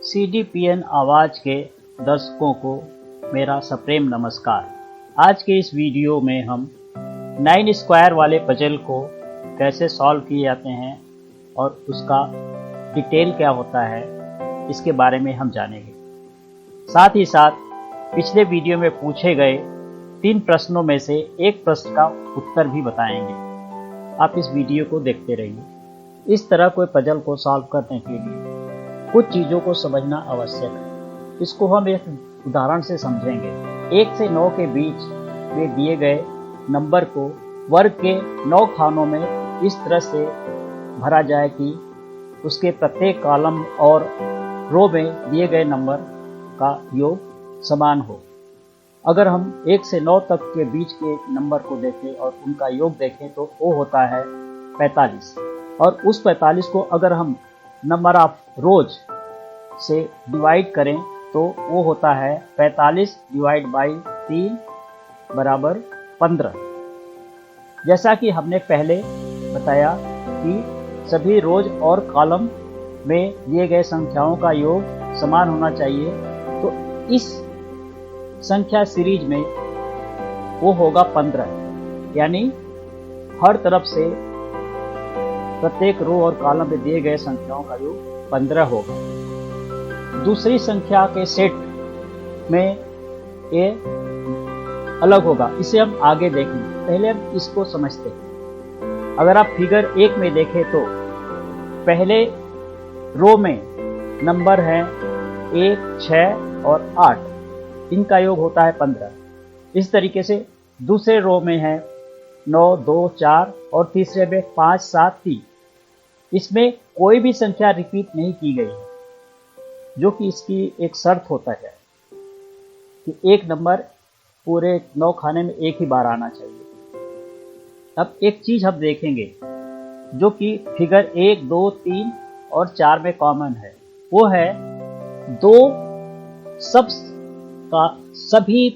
CDPN आवाज़ के दर्शकों को मेरा सप्रेम नमस्कार। आज के इस वीडियो में हम 9 स्क्वायर वाले पजल को कैसे सॉल्व किए जाते हैं और उसका डिटेल क्या होता है इसके बारे में हम जानेंगे। साथ ही साथ पिछले वीडियो में पूछे गए 3 प्रश्नों में से एक प्रश्न का उत्तर भी बताएंगे। आप इस वीडियो को देखते रहिए। इस तरह कोई पजल को सॉल्व करने के लिए कुछ चीज़ों को समझना आवश्यक है। इसको हम एक उदाहरण से समझेंगे। 1 से 9 के बीच में दिए गए नंबर को वर्ग के 9 खानों में इस तरह से भरा जाए कि उसके प्रत्येक कॉलम और रो में दिए गए नंबर का योग समान हो। अगर हम 1 से 9 तक के बीच के नंबर को देखें और उनका योग देखें तो वो होता है 45, और उस 45 को अगर हम नंबर ऑफ रोज से डिवाइड करें तो वो होता है 45 डिवाइड बाई 3 बराबर 15। जैसा कि हमने पहले बताया कि सभी रोज और कॉलम में दिए गए संख्याओं का योग समान होना चाहिए, तो इस संख्या सीरीज में वो होगा 15, यानी हर तरफ से प्रत्येक रो और कॉलम में दिए गए संख्याओं का योग 15 होगा। दूसरी संख्या के सेट में ये अलग होगा, इसे हम आगे देखेंगे। पहले हम इसको समझते हैं। अगर आप फिगर 1 में देखें तो पहले रो में नंबर हैं 1, 6 और 8, इनका योग होता है 15। इस तरीके से दूसरे रो में है 9, 2, 4 और तीसरे में 5, 7, 3। इसमें कोई भी संख्या रिपीट नहीं की गई है, जो कि इसकी एक शर्त होता है कि एक नंबर पूरे 9 खाने में एक ही बार आना चाहिए। अब एक चीज हम देखेंगे जो कि फिगर 1, 2, 3 और 4 में कॉमन है, वो है 2 का सभी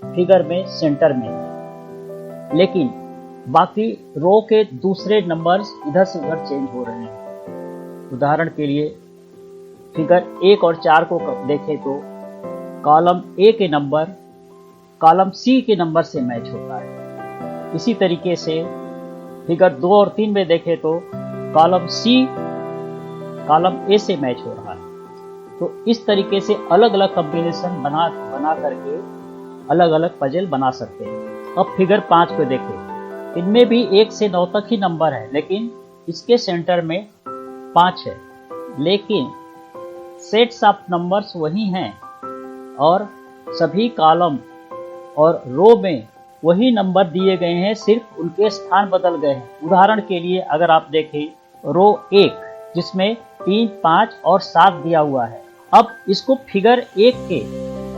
फिगर में सेंटर में है, लेकिन बाकी रो के दूसरे नंबर्स इधर से उधर चेंज हो रहे हैं। उदाहरण के लिए फिगर 1 और 4 को देखें तो कॉलम ए के नंबर कॉलम सी के नंबर से मैच होता है। इसी तरीके से फिगर 2 और 3 में देखें तो कॉलम सी कॉलम ए से मैच हो रहा है। तो इस तरीके से अलग अलग कॉम्बिनेशन बना करके अलग अलग पजल बना सकते हैं। अब फिगर 5 को देखें, इनमें भी 1 से 9 तक ही नंबर है, लेकिन इसके सेंटर में 5 है, लेकिन सेट्स ऑफ नंबर्स वही हैं और सभी कॉलम और रो में वही नंबर दिए गए हैं, सिर्फ उनके स्थान बदल गए हैं। उदाहरण के लिए अगर आप देखें रो 1 जिसमें 3, 5 और 7 दिया हुआ है, अब इसको फिगर 1 के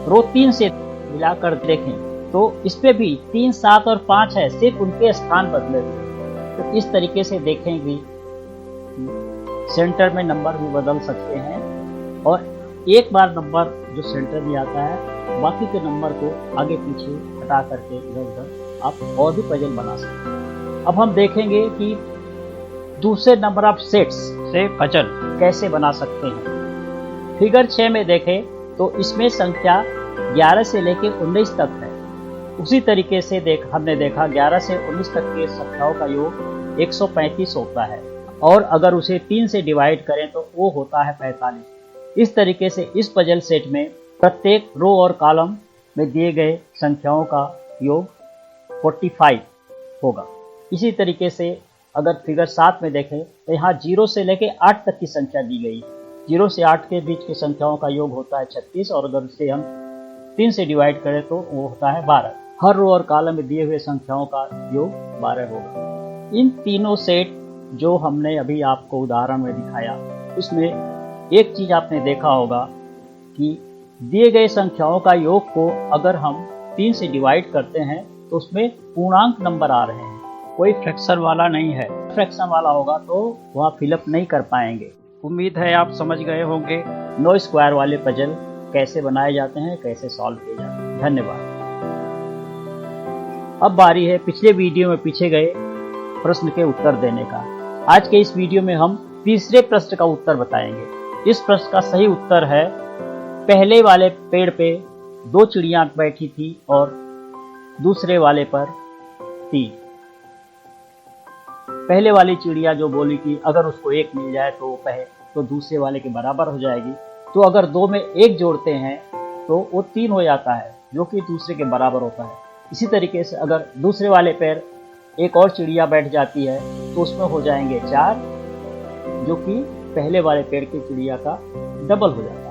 रो 3 से मिलाकर देखें तो इसपे भी 3, 7 और 5 है, सिर्फ उनके स्थान बदले हुए। तो इस तरीके से देखेंगे सेंटर में नंबर भी बदल सकते हैं, और एक बार नंबर जो सेंटर में आता है बाकी के नंबर को आगे पीछे हटा करके इधर उधर आप और भी पजल बना सकते हैं। अब हम देखेंगे कि दूसरे नंबर ऑफ सेट्स से पजल कैसे बना सकते हैं। फिगर 6 में देखें तो इसमें संख्या 11 से लेकर 19 तक है। उसी तरीके से हमने देखा 11 से 19 तक के संख्याओं का योग 135 होता है, और अगर उसे 3 से डिवाइड करें तो वो होता है 45। इस तरीके से इस पजल सेट में प्रत्येक रो और कॉलम में दिए गए संख्याओं का योग 45 होगा। इसी तरीके से अगर फिगर 7 में देखें तो यहाँ 0 से लेकर 8 तक की संख्या दी गई। 0 से 8 के बीच की संख्याओं का योग होता है 36, और अगर उसे हम 3 से डिवाइड करें तो वो होता है 12। हर रो और कॉलम में दिए हुए संख्याओं का योग 12 होगा। इन तीनों सेट जो हमने अभी आपको उदाहरण में दिखाया, उसमें एक चीज आपने देखा होगा कि दिए गए संख्याओं का योग को अगर हम 3 से डिवाइड करते हैं तो उसमें पूर्णांक नंबर आ रहे हैं, कोई फ्रैक्शन वाला नहीं है। फ्रैक्शन वाला होगा तो वह फिलअप नहीं कर पाएंगे। उम्मीद है आप समझ गए होंगे 9 स्क्वायर वाले पजल कैसे बनाए जाते हैं, कैसे सॉल्व किए जाते हैं। धन्यवाद। अब बारी है पिछले वीडियो में पूछे गए प्रश्न के उत्तर देने का। आज के इस वीडियो में हम तीसरे प्रश्न का उत्तर बताएंगे। इस प्रश्न का सही उत्तर है पहले वाले पेड़ पे 2 चिड़िया बैठी थी और दूसरे वाले पर 3। पहले वाली चिड़िया जो बोली कि अगर उसको 1 मिल जाए तो दूसरे वाले के बराबर हो जाएगी। तो अगर 2 में 1 जोड़ते हैं तो वो 3 हो जाता है, जो कि दूसरे के बराबर होता है। इसी तरीके से अगर दूसरे वाले पेड़ एक और चिड़िया बैठ जाती है तो उसमें हो जाएंगे 4, जो कि पहले वाले पेड़ की चिड़िया का डबल हो जाता है।